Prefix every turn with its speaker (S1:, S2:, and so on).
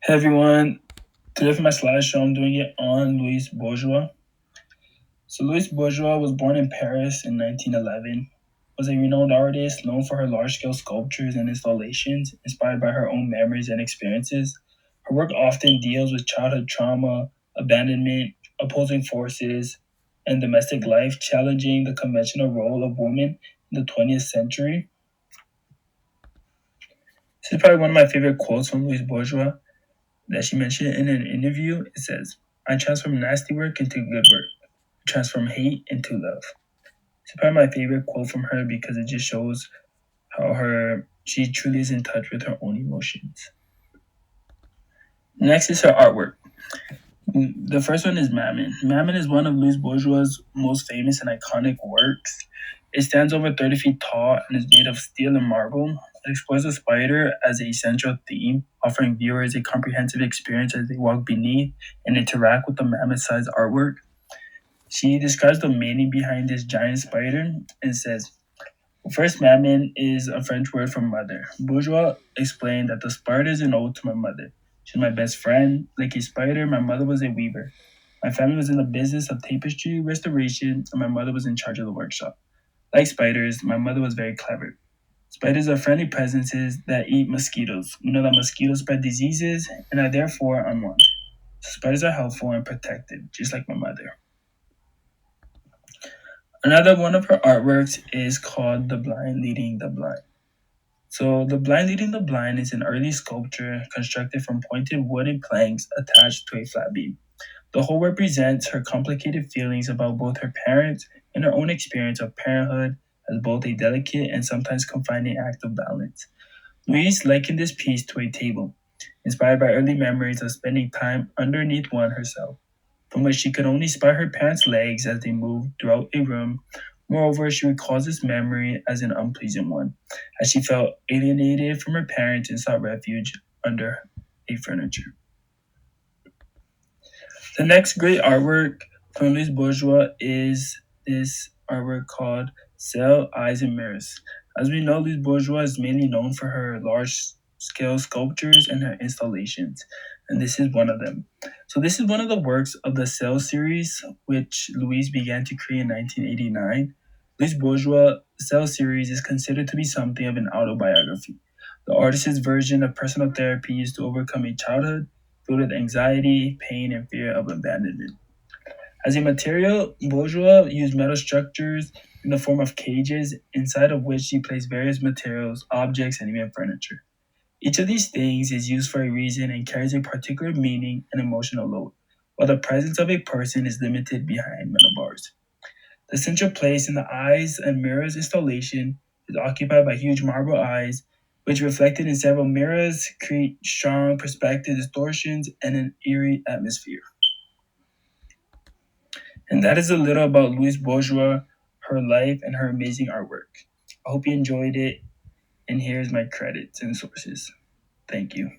S1: Hey everyone, today for my slideshow, I'm doing it on Louise Bourgeois. So Louise Bourgeois was born in Paris in 1911, was a renowned artist known for her large-scale sculptures and installations inspired by her own memories and experiences. Her work often deals with childhood trauma, abandonment, opposing forces, and domestic life, challenging the conventional role of women in the 20th century. This is probably one of my favorite quotes from Louise Bourgeois that she mentioned in an interview. It says, I transform nasty work into good work, transform hate into love. It's probably my favorite quote from her because it just shows how she truly is in touch with her own emotions. Next is her artwork. The first one is Mammon. Mammon is one of Louise Bourgeois' most famous and iconic works. It stands over 30 feet tall and is made of steel and marble. It explores the spider as a central theme, offering viewers a comprehensive experience as they walk beneath and interact with the mammoth sized artwork. She describes the meaning behind this giant spider and says, first, mammon is a French word for mother. Bourgeois explained that the spider is an ode to my mother. She's my best friend. Like a spider, my mother was a weaver. My family was in the business of tapestry restoration, and my mother was in charge of the workshop. Like spiders, my mother was very clever. Spiders are friendly presences that eat mosquitoes. We know that mosquitoes spread diseases and are therefore unwanted. So spiders are helpful and protective, just like my mother. Another one of her artworks is called The Blind Leading the Blind. So, The Blind Leading the Blind is an early sculpture constructed from pointed wooden planks attached to a flat beam. The whole represents her complicated feelings about both her parents and her own experience of parenthood as both a delicate and sometimes confining act of balance. Louise likened this piece to a table, inspired by early memories of spending time underneath one herself, from which she could only spy her parents' legs as they moved throughout a room. Moreover, she recalls this memory as an unpleasant one, as she felt alienated from her parents and sought refuge under a furniture. The next great artwork from Louise Bourgeois is this artwork called Cell, Eyes, and Mirrors. As we know, Louise Bourgeois is mainly known for her large scale sculptures and her installations, and this is one of them. So, this is one of the works of the Cell series, which Louise began to create in 1989. Louise Bourgeois' Cell series is considered to be something of an autobiography, the artist's version of personal therapy used to overcome a childhood filled with anxiety, pain, and fear of abandonment. As a material, Bourgeois used metal structures in the form of cages, inside of which she placed various materials, objects, and even furniture. Each of these things is used for a reason and carries a particular meaning and emotional load, while the presence of a person is limited behind metal bars. The central place in the eyes and mirrors installation is occupied by huge marble eyes, which reflected in several mirrors create strong perspective distortions and an eerie atmosphere. And that is a little about Louise Bourgeois, her life, and her amazing artwork. I hope you enjoyed it, and here's my credits and sources. Thank you.